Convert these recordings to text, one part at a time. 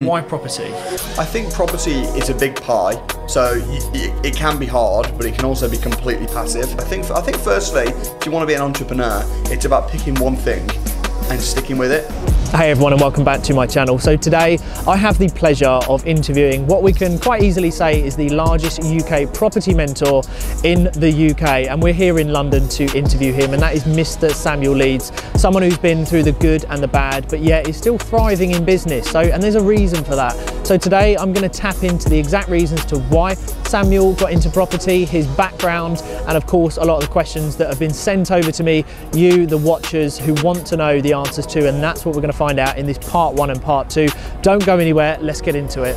Why property? I think property is a big pie, so it can be hard, but it can also be completely passive. I think firstly, if you want to be an entrepreneur, it's about picking one thing and sticking with it. Hey everyone, and welcome back to my channel. So today I have the pleasure of interviewing what we can quite easily say is the largest UK property mentor in the UK, and we're here in London to interview him, and that is Mr. Samuel Leeds, someone who's been through the good and the bad, but yet is still thriving in business. And there's a reason for that. So today I'm going to tap into the exact reasons to why Samuel got into property, his background, and of course a lot of the questions that have been sent over to me, you the watchers who want to know the answers to, and that's what we're going to find out in this part 1 and part 2. Don't go anywhere, let's get into it.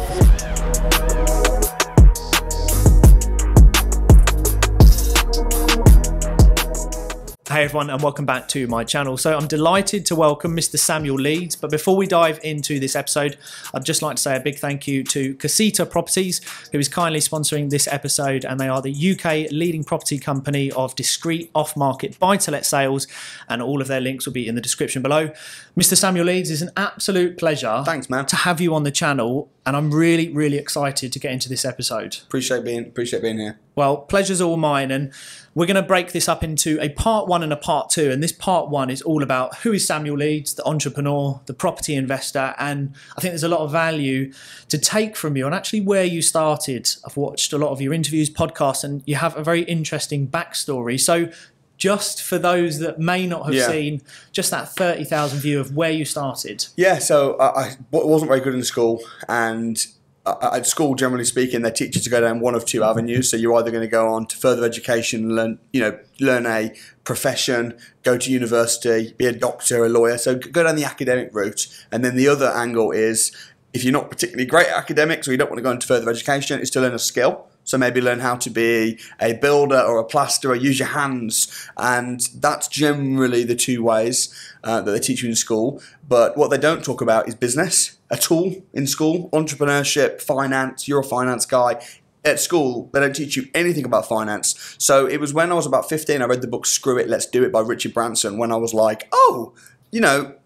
Hey everyone, and welcome back to my channel. So I'm delighted to welcome Mr. Samuel Leeds, but before we dive into this episode, I'd just like to say a big thank you to Casita Properties, who is kindly sponsoring this episode, and they are the UK leading property company of discreet off-market buy-to-let sales, and all of their links will be in the description below. Mr. Samuel Leeds, it's an absolute pleasure. Thanks, man. To have you on the channel, and I'm really excited to get into this episode. Appreciate being here. Well, pleasure's all mine, and we're going to break this up into a part 1 and a part 2, and this part 1 is all about who is Samuel Leeds, the entrepreneur, the property investor, and I think there's a lot of value to take from you and actually where you started. I've watched a lot of your interviews, podcasts, and you have a very interesting backstory. So just for those that may not have seen, just that 30,000 view of where you started. Yeah, so I wasn't very good in school, and at school, generally speaking, they teach you to go down one of two avenues. So you're either going to go on to further education, learn a profession, go to university, be a doctor, a lawyer. So go down the academic route. And then the other angle is, if you're not particularly great at academics or you don't want to go into further education, is to learn a skill. So maybe learn how to be a builder or a plasterer, use your hands, and that's generally the two ways that they teach you in school. But what they don't talk about is business at all in school, entrepreneurship, finance. You're a finance guy. At school, they don't teach you anything about finance. So it was when I was about 15, I read the book Screw It, Let's Do It by Richard Branson, when I was like, oh,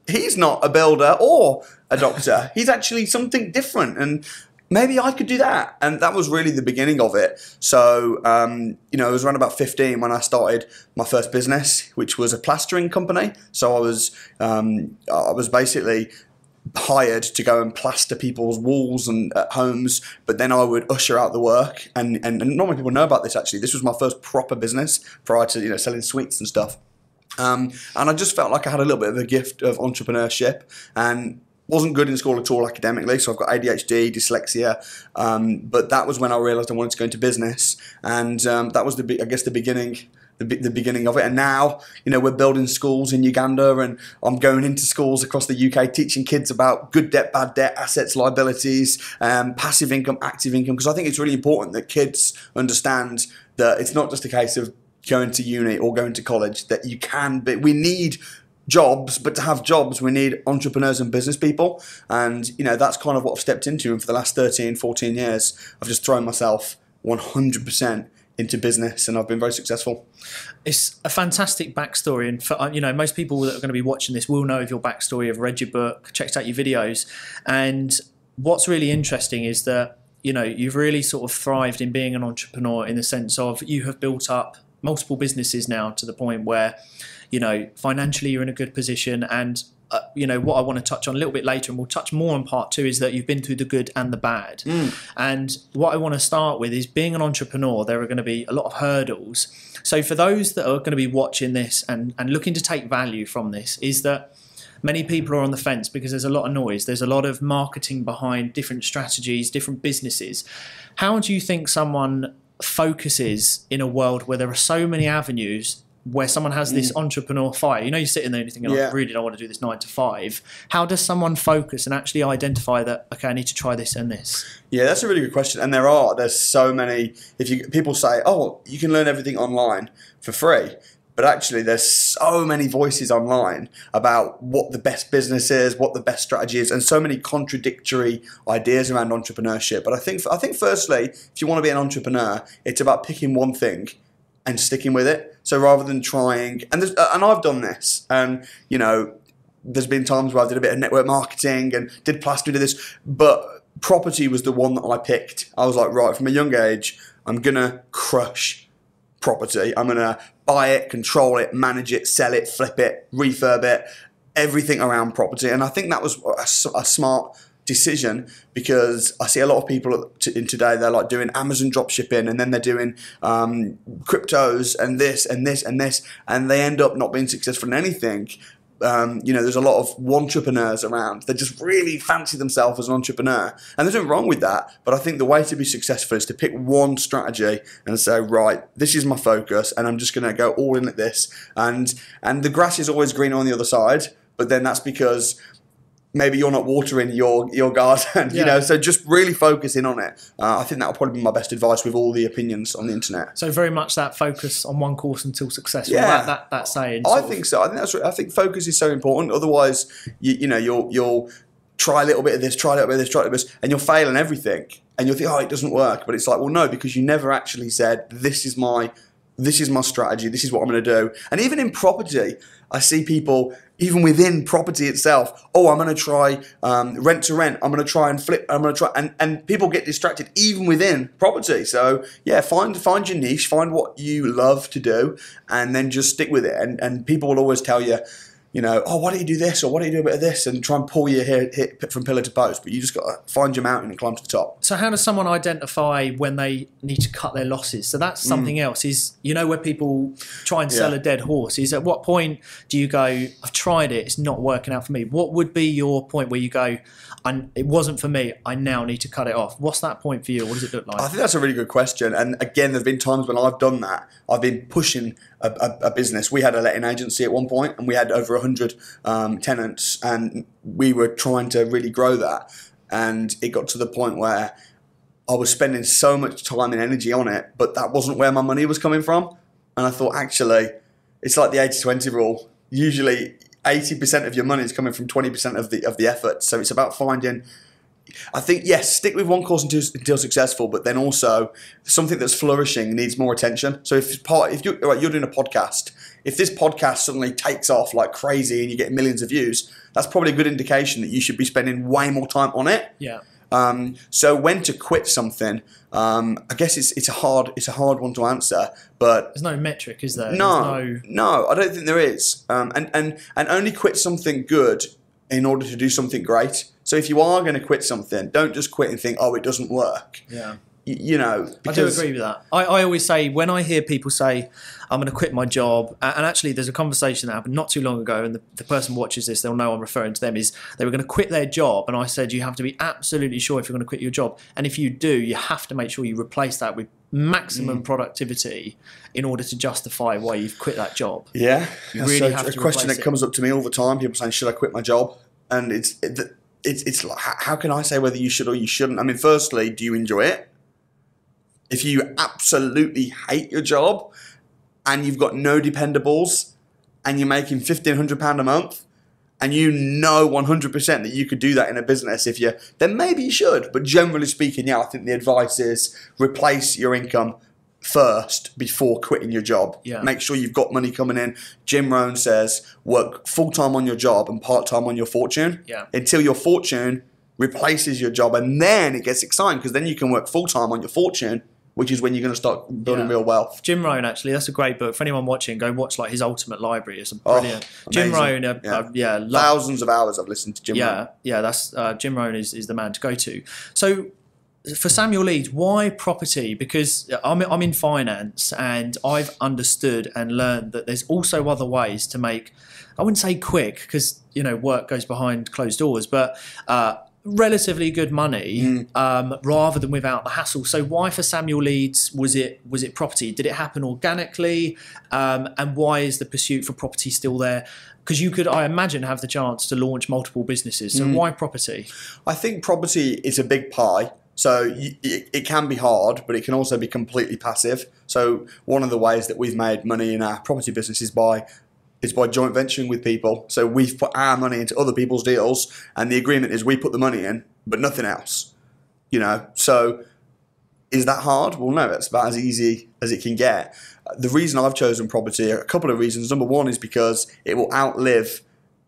he's not a builder or a doctor. He's actually something different, and maybe I could do that. And that was really the beginning of it. So, it was around about 15 when I started my first business, which was a plastering company. So I was basically hired to go and plaster people's walls and homes, but then I would usher out the work. And not many people know about this, actually. This was my first proper business prior to, selling sweets and stuff. And I just felt like I had a little bit of a gift of entrepreneurship, and wasn't good in school at all academically, so I've got ADHD, dyslexia, but that was when I realised I wanted to go into business, and that was the beginning of it. And now, we're building schools in Uganda, and I'm going into schools across the UK teaching kids about good debt, bad debt, assets, liabilities, passive income, active income, because I think it's really important that kids understand that it's not just a case of going to uni or going to college, that we need jobs, but to have jobs we need entrepreneurs and business people. And that's kind of what I've stepped into, and for the last 13, 14 years I've just thrown myself 100% into business, and I've been very successful. It's a fantastic backstory, and for, most people that are going to be watching this will know of your backstory, have read your book, checked out your videos, and what's really interesting is that you've really sort of thrived in being an entrepreneur, in the sense of you have built up multiple businesses now to the point where financially you're in a good position. And what I want to touch on a little bit later, and we'll touch more on part 2, is that you've been through the good and the bad. And what I want to start with is, being an entrepreneur, there are going to be a lot of hurdles. So for those that are going to be watching this and looking to take value from this, is that many people are on the fence because there's a lot of noise. There's a lot of marketing behind different strategies, different businesses. How do you think someone focuses in a world where there are so many avenues, where someone has this entrepreneur fire? You're sitting there and you're thinking, I really don't want to do this 9 to 5. How does someone focus and actually identify that, okay, I need to try this and this? Yeah, that's a really good question. And there's so many. People say, oh, you can learn everything online for free. But actually, there's so many voices online about what the best business is, what the best strategy is, and so many contradictory ideas around entrepreneurship. But I think firstly, if you want to be an entrepreneur, it's about picking one thing and sticking with it. So rather than trying, and I've done this, and there's been times where I did a bit of network marketing and did plastering, did this, but property was the one that I picked. I was like, right, from a young age, I'm going to crush property. I'm going to buy it, control it, manage it, sell it, flip it, refurb it, everything around property. And I think that was a smart decision, because I see a lot of people in today, they're like doing Amazon drop shipping, and then they're doing cryptos and this and this and this, and they end up not being successful in anything. There's a lot of entrepreneurs around. They just really fancy themselves as an entrepreneur. And there's nothing wrong with that. But I think the way to be successful is to pick one strategy and say, right, this is my focus, and I'm just going to go all in at this. And the grass is always greener on the other side. But then that's because maybe you're not watering your garden, so just really focusing on it. I think that will probably be my best advice with all the opinions on the internet. So very much that focus on one course until successful. Yeah, that saying. I think so. I think focus is so important. Otherwise, you'll try a little bit of this, try a little bit of this, try a little bit of this, and you'll fail in everything. And you'll think, oh, it doesn't work. But it's like, well, no, because you never actually said, this is my strategy, this is what I'm going to do. And even in property, I see people, even within property itself, oh, I'm going to try rent to rent, I'm going to try and flip, I'm going to try, and people get distracted even within property. So yeah, find your niche, find what you love to do, and then just stick with it. And people will always tell you, oh, why don't you do this, or why don't you do a bit of this, and try and pull your hair from pillar to post. But you just got to find your mountain and climb to the top. So how does someone identify when they need to cut their losses? So that's something else. Is where people try and sell a dead horse. Is at what point do you go, I've tried it, it's not working out for me? What would be your point where you go, it wasn't for me, I now need to cut it off? What's that point for you? What does it look like? I think that's a really good question. And again, there's been times when I've done that. I've been pushing a business. We had a letting agency at one point, and we had over 100 tenants, and we were trying to really grow that. And it got to the point where I was spending so much time and energy on it, but that wasn't where my money was coming from. And I thought, actually, it's like the 80-20 rule. Usually 80% of your money is coming from 20% of the effort. So it's about finding, I think, yes, stick with one course until successful, but then also something that's flourishing needs more attention. So if you're doing a podcast, if this podcast suddenly takes off like crazy and you get millions of views, that's probably a good indication that you should be spending way more time on it. Yeah. So when to quit something, I guess it's a hard one to answer, but there's no metric, is there? No, I don't think there is. And only quit something good in order to do something great. So if you are going to quit something, don't just quit and think, oh, it doesn't work. Yeah. Because I do agree with that. I always say, when I hear people say, I'm going to quit my job, and actually there's a conversation that happened not too long ago, and the person watches this, they'll know I'm referring to them, is they were going to quit their job, and I said, you have to be absolutely sure if you're going to quit your job. And if you do, you have to make sure you replace that with maximum productivity in order to justify why you've quit that job. Yeah. You really have to a question that it. comes up to me all the time, people saying, should I quit my job? And it's like, how can I say whether you should or you shouldn't? I mean, firstly, do you enjoy it? If you absolutely hate your job and you've got no dependables and you're making £1,500 a month and you know 100% that you could do that in a business, then maybe you should. But generally speaking, yeah, I think the advice is replace your income first before quitting your job. Yeah. Make sure you've got money coming in. Jim Rohn says work full-time on your job and part-time on your fortune until your fortune replaces your job, and then it gets exciting because then you can work full-time on your fortune, which is when you're going to start building real wealth. Jim Rohn, actually, that's a great book. For anyone watching, go watch like his Ultimate Library. It's brilliant. Jim Rohn, thousands of hours I've listened to Jim Rohn. Yeah, that's Jim Rohn is the man to go to. So for Samuel Leeds, why property? Because I'm in finance, and I've understood and learned that there's also other ways to make, I wouldn't say quick, because work goes behind closed doors, but relatively good money rather than without the hassle. So why for Samuel Leeds was it property? Did it happen organically? And why is the pursuit for property still there? Because you could, I imagine, have the chance to launch multiple businesses. So why property? I think property is a big pie. So it can be hard, but it can also be completely passive. So one of the ways that we've made money in our property business is by joint venturing with people. So we've put our money into other people's deals, and the agreement is we put the money in, but nothing else. So is that hard? Well, no, it's about as easy as it can get. The reason I've chosen property, a couple of reasons. Number one is because it will outlive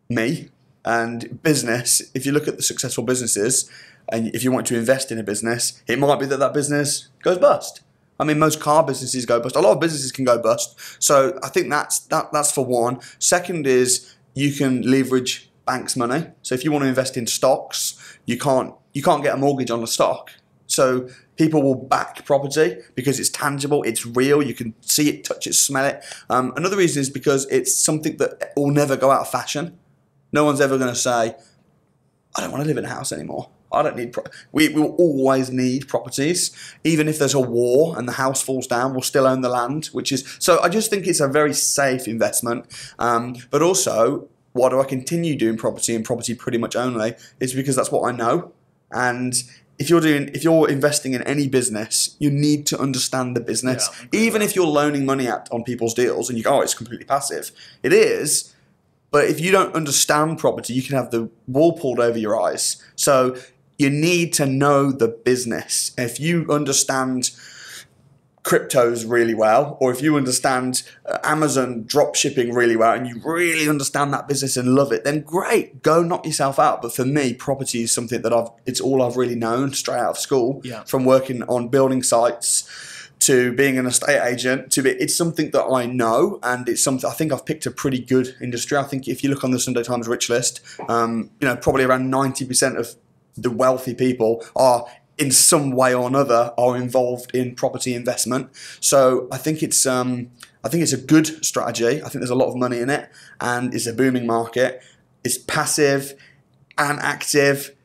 me. And business, if you look at the successful businesses, and if you want to invest in a business, it might be that that business goes bust. I mean, most car businesses go bust. A lot of businesses can go bust. So I think that's for one. Second is you can leverage banks' money. So if you want to invest in stocks, you can't get a mortgage on a stock. So people will back property because it's tangible, it's real, you can see it, touch it, smell it. Another reason is because it's something that will never go out of fashion. No one's ever going to say, I don't want to live in a house anymore. I don't need. We will always need properties, even if there's a war and the house falls down, we'll still own the land. Which is so. I just think it's a very safe investment. But also, why do I continue doing property and property pretty much only? It's because that's what I know. And if you're investing in any business, you need to understand the business. Yeah, even if you're loaning money out on people's deals and you go, oh, it's completely passive. It is. But if you don't understand property, you can have the wool pulled over your eyes. So you need to know the business. If you understand cryptos really well, or if you understand Amazon drop shipping really well, and you really understand that business and love it, then great, go knock yourself out. But for me, property is something that it's all I've really known straight out of school, from working on building sites to being an estate agent, it's something that I know, and it's something I think I've picked a pretty good industry. I think if you look on the Sunday Times Rich List, probably around 90% of the wealthy people are in some way or another are involved in property investment. So I think it's a good strategy. I think there's a lot of money in it, and it's a booming market. It's passive and active.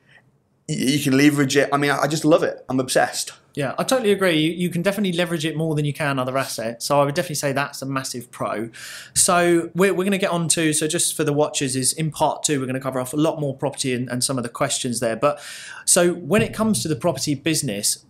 You can leverage it. I mean, I just love it. I'm obsessed. Yeah, I totally agree. You can definitely leverage it more than you can other assets. So I would definitely say that's a massive pro. So we're going to get on to, so just for the watchers, is in part 2, we're going to cover off a lot more property and some of the questions there. But so when it comes to the property business,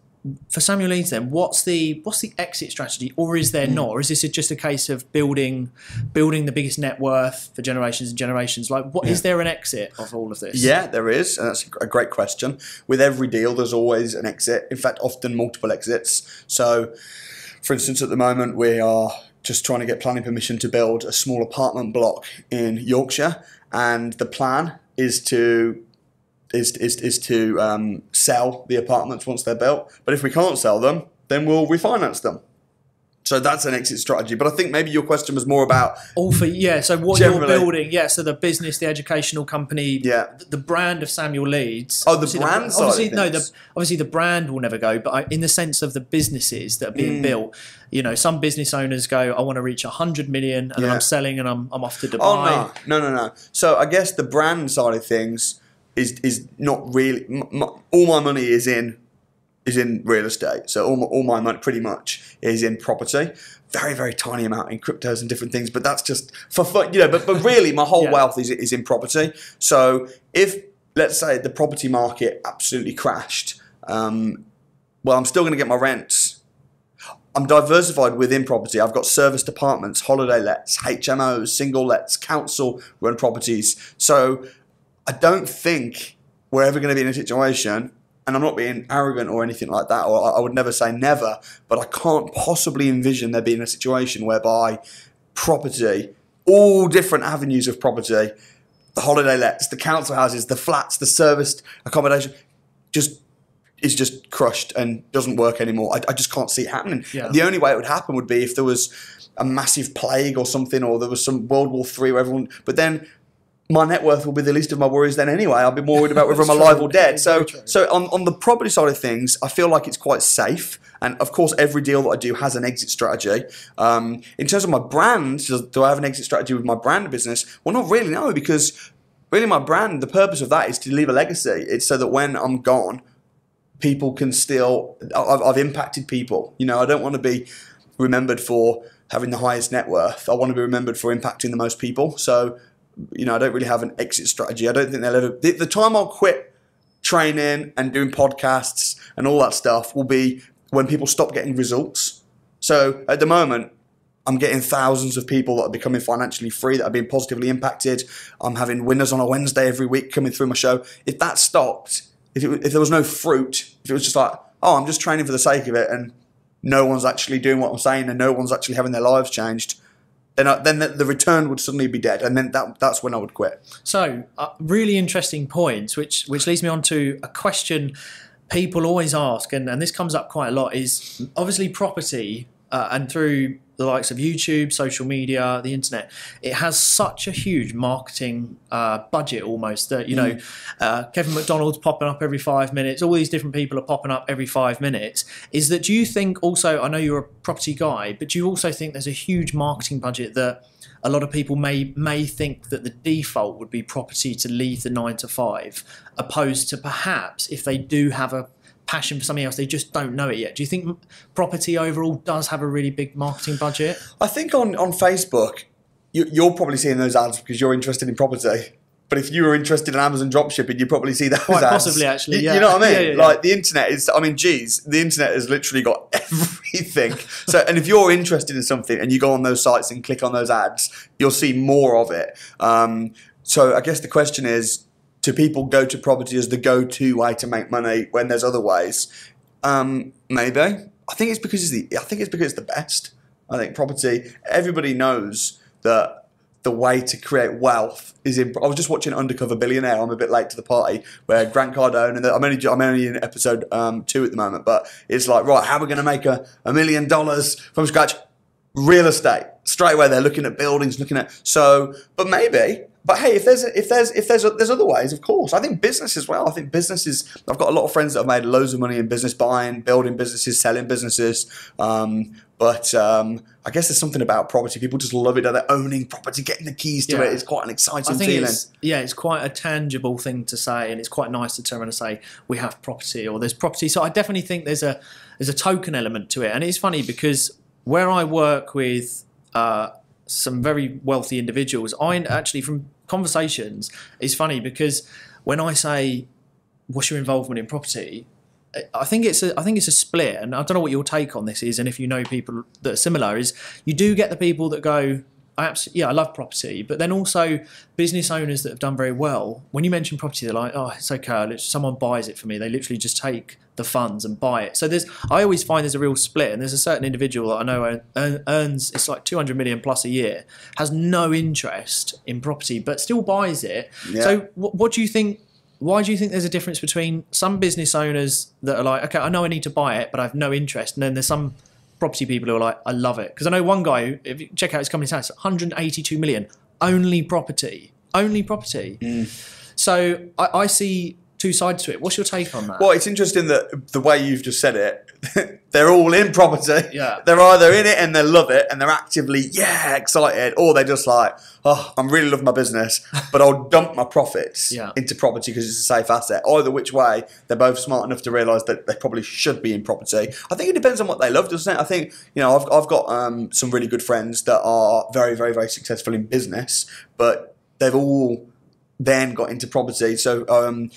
for Samuel Leeds then, what's the exit strategy, or is there not? Or is this just a case of building the biggest net worth for generations and generations? Like, is there an exit of all of this? Yeah, there is, and that's a great question. With every deal, there's always an exit. In fact, often multiple exits. So, for instance, at the moment, we are just trying to get planning permission to build a small apartment block in Yorkshire, and the plan is to sell the apartments once they're built. But if we can't sell them, then we'll refinance them. So that's an exit strategy. But I think maybe your question was more about... So what you're building, so the business, the educational company, the brand of Samuel Leeds. Oh, the brand side of things. Obviously the brand will never go, but in the sense of the businesses that are being built, some business owners go, I want to reach 100 million and then I'm selling and I'm off to Dubai. Oh, no. So I guess the brand side of things is not really... all my money is in real estate. So all my money pretty much is in property. Very, very tiny amount in cryptos and different things, but that's just for fun, but really my whole wealth is in property. So if, let's say, the property market absolutely crashed, I'm still going to get my rents. I'm diversified within property. I've got serviced apartments, holiday lets, HMOs, single lets, council run properties. So I don't think we're ever going to be in a situation, and I'm not being arrogant or anything like that, or I would never say never, but I can't possibly envision there being a situation whereby property, all different avenues of property, the holiday lets, the council houses, the flats, the serviced accommodation, is just crushed and doesn't work anymore. I just can't see it happening. Yeah. The only way it would happen would be if there was a massive plague or something, or there was some World War III where everyone... But then my net worth will be the least of my worries then anyway. I'll be more worried about whether I'm alive or dead. So on the property side of things, I feel like it's quite safe. And of course, every deal that I do has an exit strategy. In terms of my brand, do I have an exit strategy with my brand business? Well, not really, no, because really my brand, the purpose of that is to leave a legacy. It's so that when I'm gone, people can still... I've impacted people. I don't want to be remembered for having the highest net worth. I want to be remembered for impacting the most people. So... I don't really have an exit strategy. I don't think they'll ever... The time I'll quit training and doing podcasts and all that stuff will be when people stop getting results. So at the moment, I'm getting thousands of people that are becoming financially free, that are being positively impacted. I'm having winners on a Wednesday every week coming through my show. If that stopped, if there was no fruit, if it was just like, oh, I'm just training for the sake of it and no one's actually doing what I'm saying and no one's actually having their lives changed, then the return would suddenly be dead, and then that's when I would quit. So, really interesting points, which leads me on to a question people always ask, and this comes up quite a lot, is obviously property, and through the likes of YouTube, social media, the internet, it has such a huge marketing budget almost that, you know, Kevin McDonald's popping up every 5 minutes, all these different people are popping up every 5 minutes. Is that, do you think also, I know you're a property guy, but do you also think there's a huge marketing budget that a lot of people may think that the default would be property to leave the 9 to 5, opposed to perhaps if they do have a passion for something else, they just don't know it yet? Do you think property overall does have a really big marketing budget? I think on Facebook, you're probably seeing those ads because you're interested in property. But if you were interested in Amazon dropshipping, you'd probably see those Quite ads. possibly, actually, yeah. You know what I mean? Yeah. Like, the internet is, I mean, geez, the internet has literally got everything. So, and if you're interested in something and you go on those sites and click on those ads, you'll see more of it. So I guess the question is, do people go to property as the go-to way to make money when there's other ways? Maybe. I think it's because it's the best. I think property, everybody knows that the way to create wealth is in. I was just watching Undercover Billionaire. I'm a bit late to the party, where Grant Cardone, and I'm only in episode 2 at the moment, but it's like, right, how are we going to make $1 million from scratch? Real estate. Straight away, they're looking at buildings, but maybe. But hey, if there's other ways, of course. I think business as well. I think businesses. I've got a lot of friends that have made loads of money in business, buying, building businesses, selling businesses. But I guess there's something about property. People just love it. They're owning property, getting the keys to it. It's quite an exciting feeling. It's quite a tangible thing to say, and it's quite nice to turn around and say we have property or there's property. So I definitely think there's a token element to it, and it's funny because where I work with some very wealthy individuals, I actually, from conversations, it's funny because when I say, what's your involvement in property, I think it's a split, and I don't know what your take on this is, and if you know people that are similar, is you do get the people that go, I love property, but then also business owners that have done very well. When you mention property, they're like, oh, it's okay, someone buys it for me. They literally just take the funds and buy it. So I always find there's a real split, and there's a certain individual that I know earns, it's like 200 million plus a year, has no interest in property, but still buys it. Yeah. So what do you think? Why do you think there's a difference between some business owners that are like, okay, I know I need to buy it, but I have no interest, and then there's some property people who are like, I love it? Because I know one guy, if you check out his company's house, 182 million, only property. So I see two sides to it. What's your take on that? Well, it's interesting that the way you've just said it, they're all in property. Yeah. They're either in it and they love it and they're actively, excited, or they're just like, oh, I'm really loving my business, but I'll dump my profits into property because it's a safe asset. Either which way, they're both smart enough to realise that they probably should be in property. I think it depends on what they love, doesn't it? I think, I've got some really good friends that are very, very, very successful in business, but they've all then got into property. So, the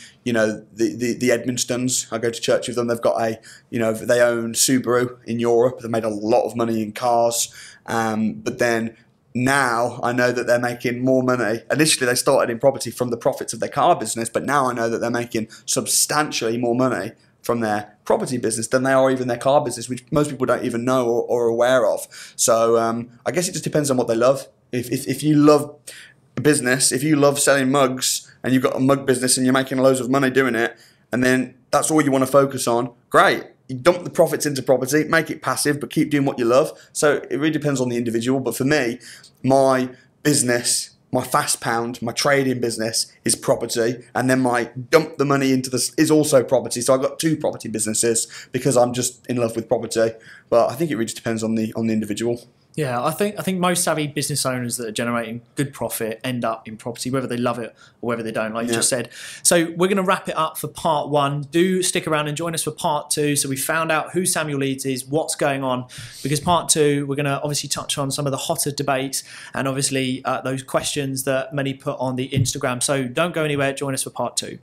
Edmonstons, I go to church with them. They've got they own Subaru in Europe. They made a lot of money in cars. But then now I know that they're making more money. Initially, they started in property from the profits of their car business, but now I know that they're making substantially more money from their property business than they are even their car business, which most people don't even know or are aware of. So I guess it just depends on what they love. If you love business, if you love selling mugs and you've got a mug business and you're making loads of money doing it, and then that's all you want to focus on, great. You dump the profits into property, make it passive, but keep doing what you love. So it really depends on the individual. But for me, my business, my fast pound, my trading business is property, and then my dump the money into this is also property. So I've got 2 property businesses because I'm just in love with property. But I think it really just depends on the individual. Yeah, I think most savvy business owners that are generating good profit end up in property, whether they love it or whether they don't, like you just said. So we're going to wrap it up for part 1. Do stick around and join us for part 2. So we found out who Samuel Leeds is, what's going on, because part 2, we're going to obviously touch on some of the hotter debates and obviously those questions that many put on the Instagram. So don't go anywhere. Join us for part 2.